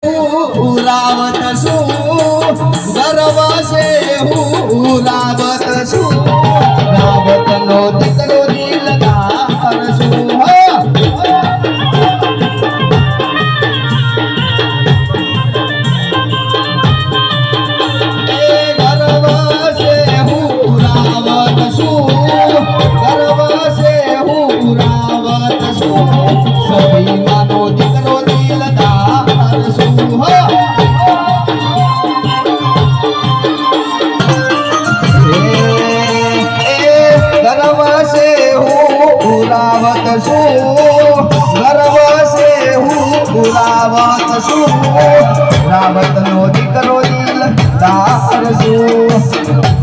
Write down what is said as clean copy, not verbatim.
રાવત શું ગર્વ છે હું રાવત છું રાવત નો દીકરો દિલદાર છું રાવત નો દીકરો દિલદાર છું